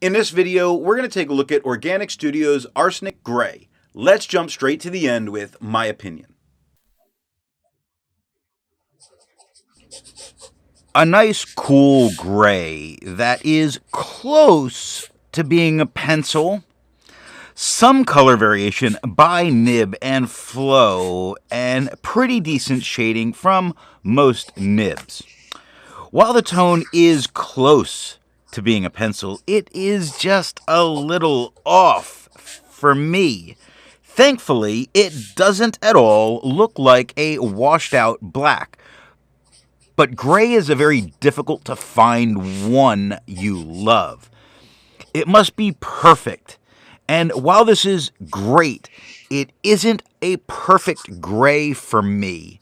In this video, we're going to take a look at Organic Studio's Arsenic Gray. Let's jump straight to the end with my opinion. A nice cool gray that is close to being a pencil. Some color variation by nib and flow, and pretty decent shading from most nibs. While the tone is close to being a pencil, it is just a little off for me. Thankfully, it doesn't at all look like a washed out black. But gray is a very difficult to find one you love. It must be perfect. And while this is great, it isn't a perfect gray for me.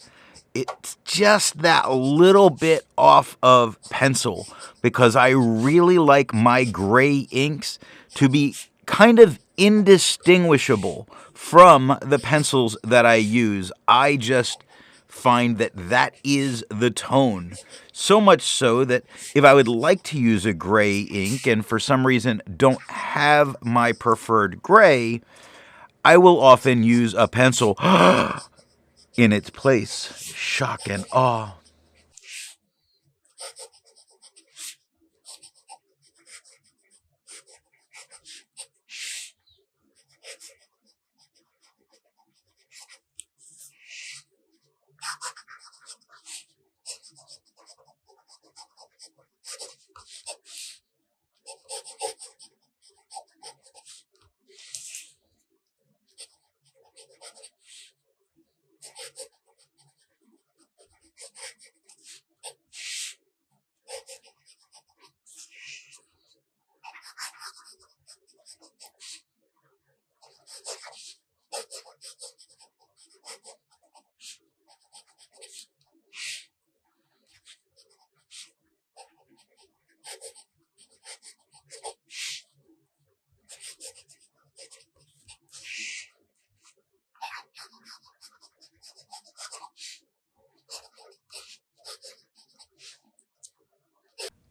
It's just that little bit off of pencil because I really like my gray inks to be kind of indistinguishable from the pencils that I use. I just find that that is the tone. So much so that if I would like to use a gray ink and for some reason don't have my preferred gray, I will often use a pencil in its place. Shock and awe.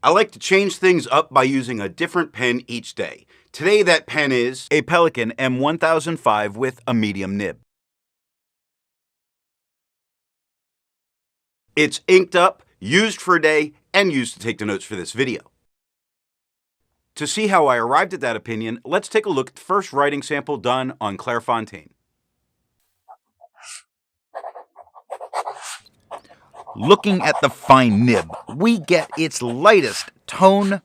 I like to change things up by using a different pen each day. Today that pen is a Pelikan M1005 with a medium nib. It's inked up, used for a day, and used to take the notes for this video. To see how I arrived at that opinion, let's take a look at the first writing sample done on Clairfontaine. Looking at the fine nib, we get its lightest tone,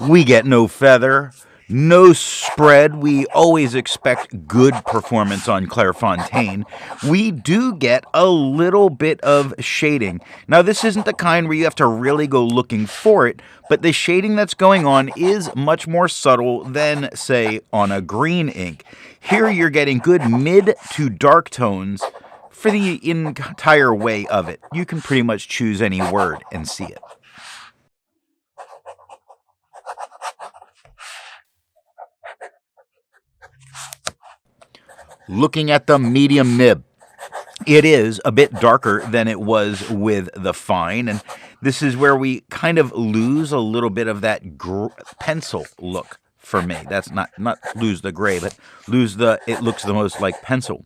we get no feather, no spread. We always expect good performance on Clairfontaine. We do get a little bit of shading. Now, this isn't the kind where you have to really go looking for it, but the shading that's going on is much more subtle than, say, on a green ink. Here you're getting good mid to dark tones for the entire way of it. You can pretty much choose any word and see it. Looking at the medium nib, it is a bit darker than it was with the fine, and this is where we kind of lose a little bit of that pencil look for me. That's not lose the gray, but it looks the most like pencil.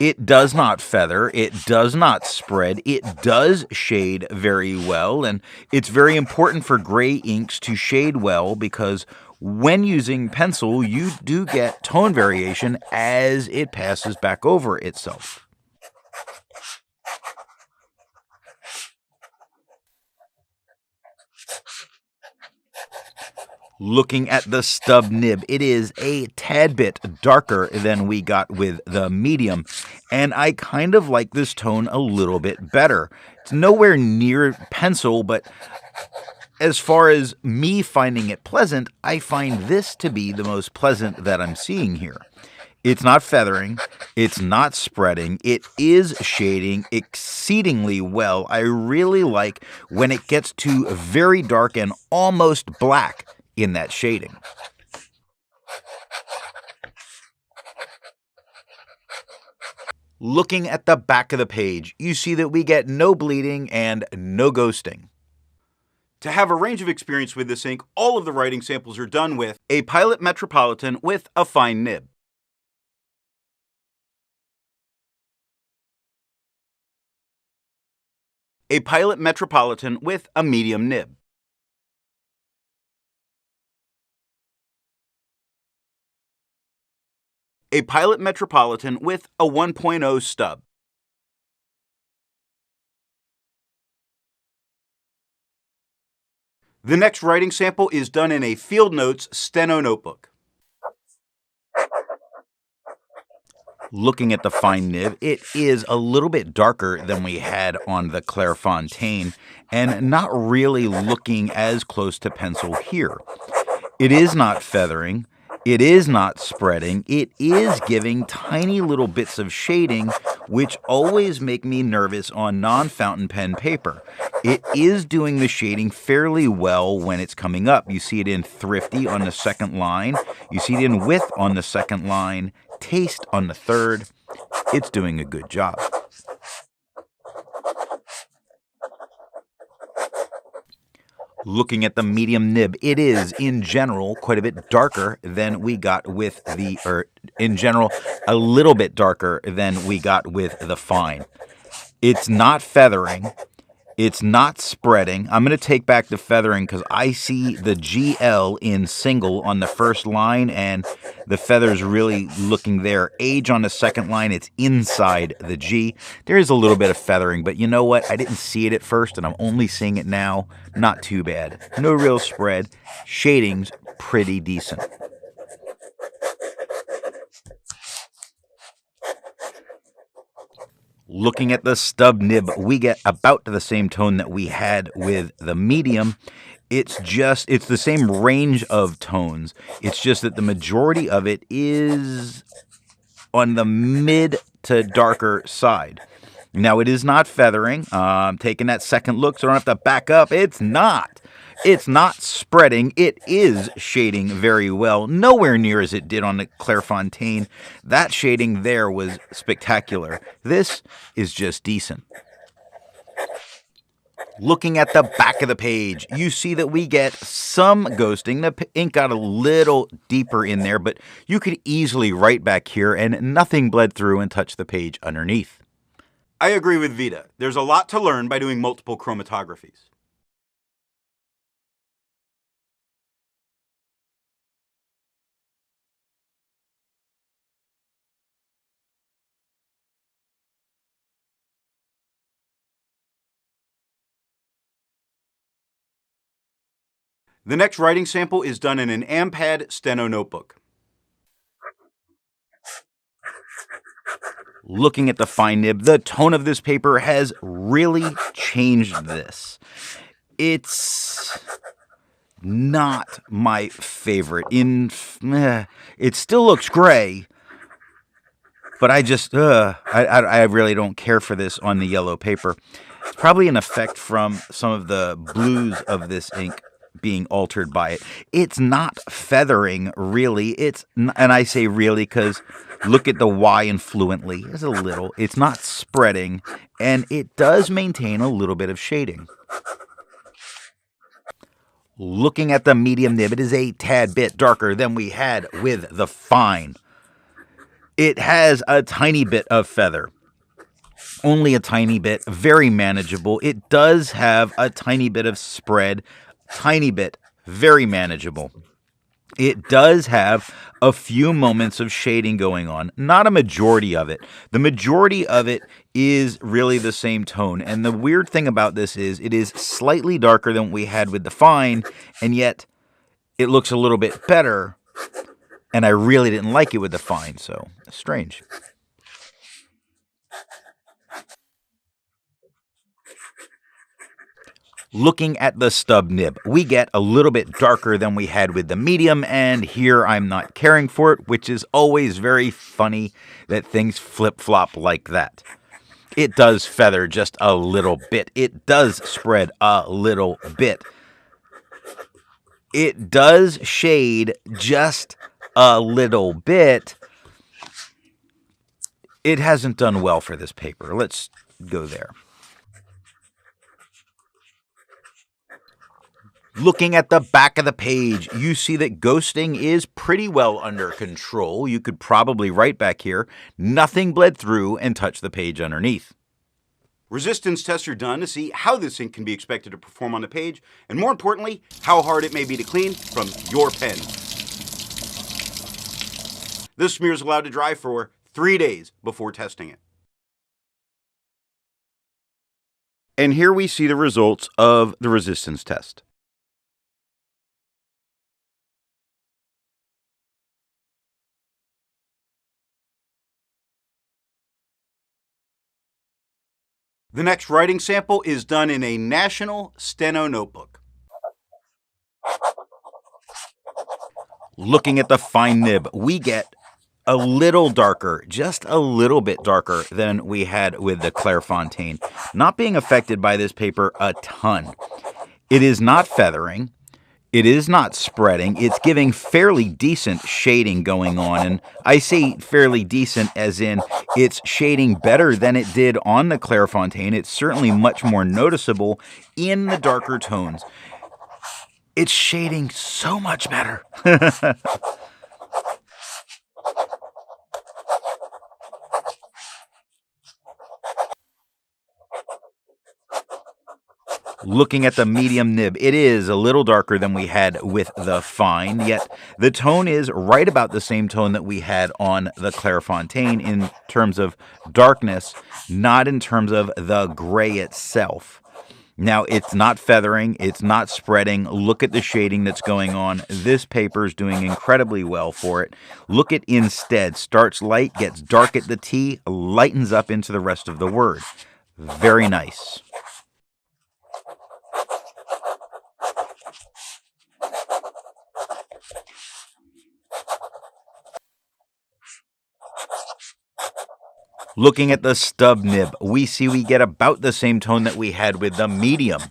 It does not feather, it does not spread, it does shade very well, and it's very important for gray inks to shade well because when using pencil, you do get tone variation as it passes back over itself. Looking at the stub nib, it is a tad bit darker than we got with the medium, and I kind of like this tone a little bit better. It's nowhere near pencil, but as far as me finding it pleasant, I find this to be the most pleasant that I'm seeing here. It's not feathering, it's not spreading, it is shading exceedingly well. I really like when it gets to very dark and almost black in that shading. Looking at the back of the page, you see that we get no bleeding and no ghosting. To have a range of experience with this ink, all of the writing samples are done with a Pilot Metropolitan with a fine nib, a Pilot Metropolitan with a medium nib, a Pilot Metropolitan with a 1.0 stub, The next writing sample is done in a FieldNotes Steno notebook. Looking at the fine nib, it is a little bit darker than we had on the Clairfontaine and not really looking as close to pencil here. It is not feathering. It is not spreading. It is giving tiny little bits of shading, which always make me nervous on non-fountain pen paper. It is doing the shading fairly well when it's coming up. You see it in Thrifty on the second line. You see it in Width on the second line. Taste on the third. It's doing a good job. Looking at the medium nib, it is, in general, quite a bit darker than we got with in general, a little bit darker than we got with the fine. It's not feathering. It's not spreading. I'm going to take back the feathering because I see the GL in single on the first line and the feather's really looking there. Age on the second line, it's inside the G. There is a little bit of feathering, but you know what? I didn't see it at first and I'm only seeing it now. Not too bad. No real spread. Shading's pretty decent. Looking at the stub nib, we get about the same tone that we had with the medium. It's the same range of tones. It's just that the majority of it is on the mid to darker side. Now, it is not feathering. I'm taking that second look, so I don't have to back up. It's not. It's not spreading. It is shading very well. Nowhere near as it did on the Clairfontaine. That shading there was spectacular. This is just decent. Looking at the back of the page, you see that we get some ghosting. The ink got a little deeper in there, but you could easily write back here and nothing bled through and touched the page underneath. I agree with Vita. There's a lot to learn by doing multiple chromatographies. The next writing sample is done in an AmPad Steno notebook. Looking at the fine nib, the tone of this paper has really changed this. It's not my favorite. It still looks gray, but I really don't care for this on the yellow paper. It's probably an effect from some of the blues of this ink being altered by it. It's not feathering, really. And I say really because look at the Y in fluently. It's a little. It's not spreading, and it does maintain a little bit of shading. Looking at the medium nib, it is a tad bit darker than we had with the fine. It has a tiny bit of feather. Only a tiny bit, very manageable. It does have a tiny bit of spread, tiny bit, very manageable. It does have a few moments of shading going on, not a majority of it. The majority of it is really the same tone, and the weird thing about this is it is slightly darker than what we had with the fine, and yet it looks a little bit better, and I really didn't like it with the fine, so strange. Looking at the stub nib, we get a little bit darker than we had with the medium, and here I'm not caring for it, which is always very funny that things flip-flop like that. It does feather just a little bit. It does spread a little bit. It does shade just a little bit. It hasn't done well for this paper. Let's go there. Looking at the back of the page, you see that ghosting is pretty well under control. You could probably write back here, nothing bled through and touched the page underneath. Resistance tests are done to see how this ink can be expected to perform on the page, and more importantly, how hard it may be to clean from your pen. This smear is allowed to dry for 3 days before testing it. And here we see the results of the resistance test. The next writing sample is done in a National Steno notebook. Looking at the fine nib, we get a little darker, just a little bit darker than we had with the Clairfontaine. Not being affected by this paper a ton. It is not feathering. It is not spreading. It's giving fairly decent shading going on. And I say fairly decent as in it's shading better than it did on the Clairfontaine. It's certainly much more noticeable in the darker tones. It's shading so much better. Looking at the medium nib, it is a little darker than we had with the fine, yet the tone is right about the same tone that we had on the Clairfontaine in terms of darkness, not in terms of the gray itself. Now, it's not feathering, it's not spreading. Look at the shading that's going on. This paper is doing incredibly well for it. Look at instead, starts light, gets dark at the T, lightens up into the rest of the word. Very nice. Looking at the stub nib, we see we get about the same tone that we had with the medium.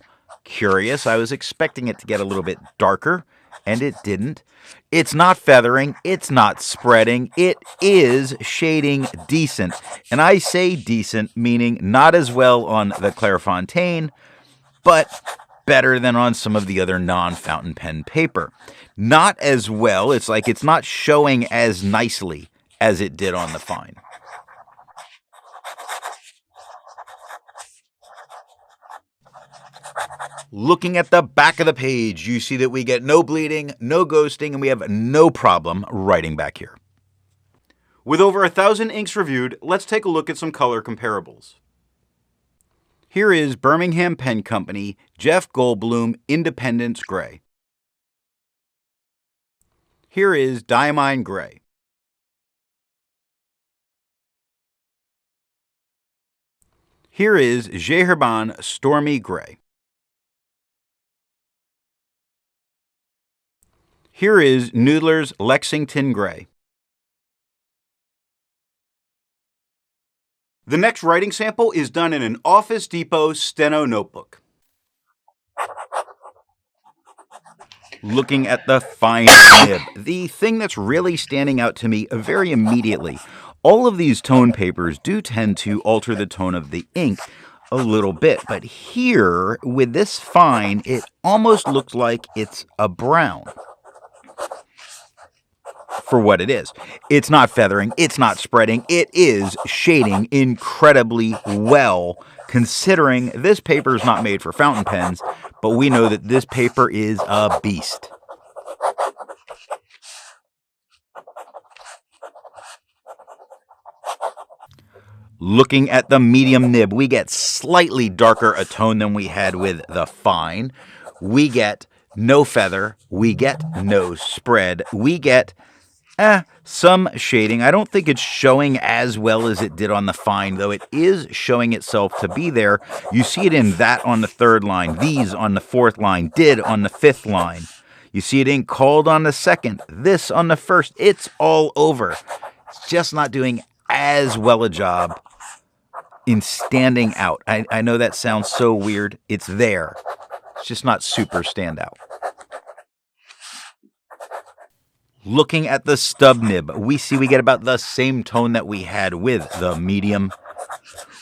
Curious, I was expecting it to get a little bit darker, and it didn't. It's not feathering, it's not spreading, it is shading decent. And I say decent, meaning not as well on the Clairfontaine, but better than on some of the other non-fountain pen paper. Not as well, it's like it's not showing as nicely as it did on the fine. Looking at the back of the page, you see that we get no bleeding, no ghosting, and we have no problem writing back here. With over 1,000 inks reviewed, let's take a look at some color comparables. Here is Birmingham Pen Company, Jeff Goldblum, Independence Gray. Here is Diamine Gray. Here is Geherban Stormy Gray. Here is Noodler's Lexington Gray. The next writing sample is done in an Office Depot Steno notebook. Looking at the fine nib, the thing that's really standing out to me very immediately, all of these tone papers do tend to alter the tone of the ink a little bit, but here, with this fine, it almost looks like it's a brown. For what it is. It's not feathering, it's not spreading, it is shading incredibly well, considering this paper is not made for fountain pens, but we know that this paper is a beast. Looking at the medium nib, we get slightly darker a tone than we had with the fine. We get no feather, we get no spread, we get some shading. I don't think it's showing as well as it did on the fine, though it is showing itself to be there. You see it in that on the third line, these on the fourth line, did on the fifth line. You see it in called on the second, this on the first. It's all over. It's just not doing as well a job in standing out. I know that sounds so weird. It's there. It's just not super standout. Looking at the stub nib, we see we get about the same tone that we had with the medium.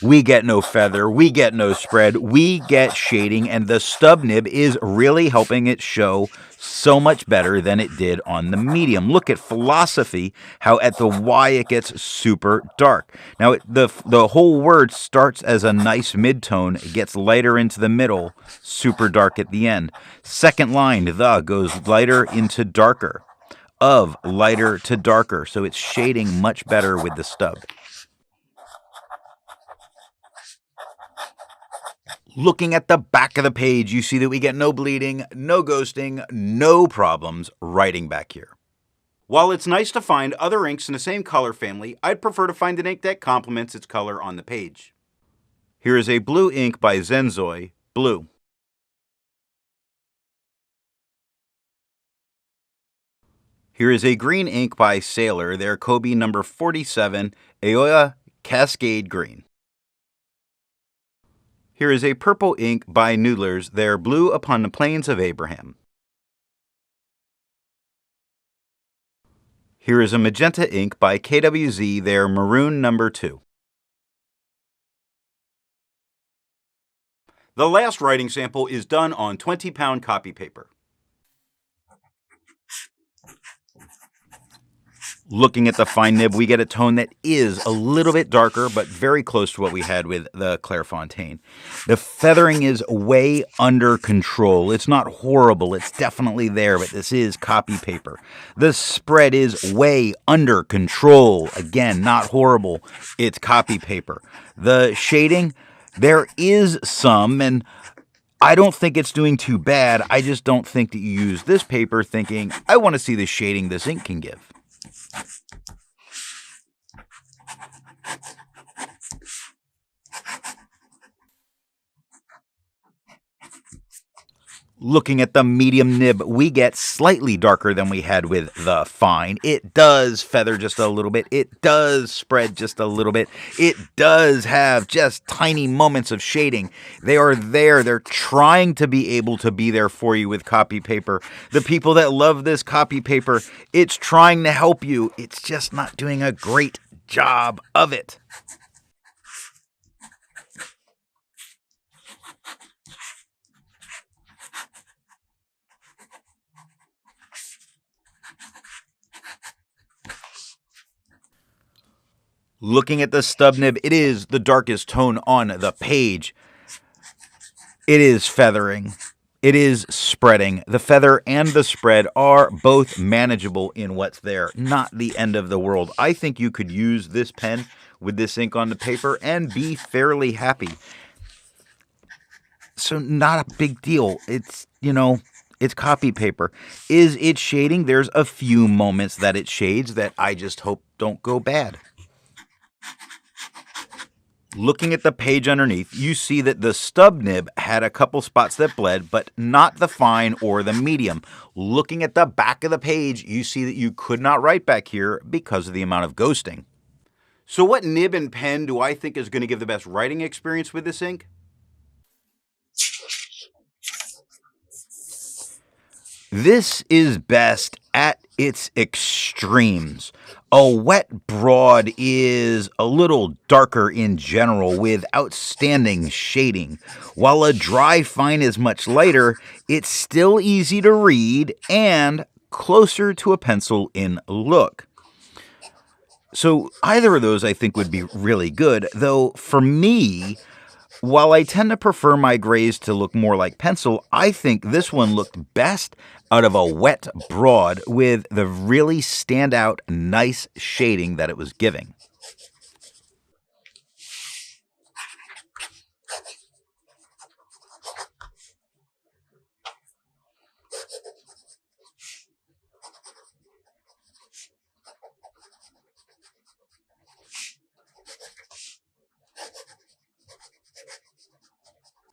We get no feather, we get no spread, we get shading, and the stub nib is really helping it show so much better than it did on the medium. Look at philosophy, how at the Y it gets super dark. Now, the whole word starts as a nice mid-tone, it gets lighter into the middle, super dark at the end. Second line, the, goes lighter into darker. Of, lighter to darker, so it's shading much better with the stub. Looking at the back of the page, you see that we get no bleeding, no ghosting, no problems writing back here. While it's nice to find other inks in the same color family, I'd prefer to find an ink that complements its color on the page. Here is a blue ink by Zenzoi, blue. Here is a green ink by Sailor, their Kobe number 47, Aoya Cascade Green. Here is a purple ink by Noodlers, their Blue Upon the Plains of Abraham. Here is a magenta ink by KWZ, their Maroon number 2. The last writing sample is done on 20-pound copy paper. Looking at the fine nib, we get a tone that is a little bit darker, but very close to what we had with the Clairfontaine. The feathering is way under control. It's not horrible. It's definitely there, but this is copy paper. The spread is way under control. Again, not horrible. It's copy paper. The shading, there is some, and I don't think it's doing too bad. I just don't think that you use this paper thinking, I want to see the shading this ink can give. Looking at the medium nib, we get slightly darker than we had with the fine. It does feather just a little bit. It does spread just a little bit. It does have just tiny moments of shading. They are there. They're trying to be able to be there for you with copy paper. The people that love this copy paper, it's trying to help you. It's just not doing a great job of it. Looking at the stub nib, it is the darkest tone on the page. It is feathering. It is spreading. The feather and the spread are both manageable in what's there. Not the end of the world. I think you could use this pen with this ink on the paper and be fairly happy. So not a big deal. It's, it's copy paper. Is it shading? There's a few moments that it shades that I just hope don't go bad. Looking at the page underneath, you see that the stub nib had a couple spots that bled, but not the fine or the medium. Looking at the back of the page, you see that you could not write back here because of the amount of ghosting. So what nib and pen do I think is going to give the best writing experience with this ink? This is best at its extremes. A wet broad is a little darker in general with outstanding shading, while a dry fine is much lighter. It's still easy to read and closer to a pencil in look. So either of those I think would be really good, though for me, while I tend to prefer my grays to look more like pencil, I think this one looked best out of a wet broad with the really standout nice shading that it was giving.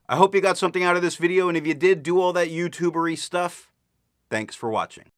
I hope you got something out of this video, and if you did, do all that YouTubery stuff. Thanks for watching.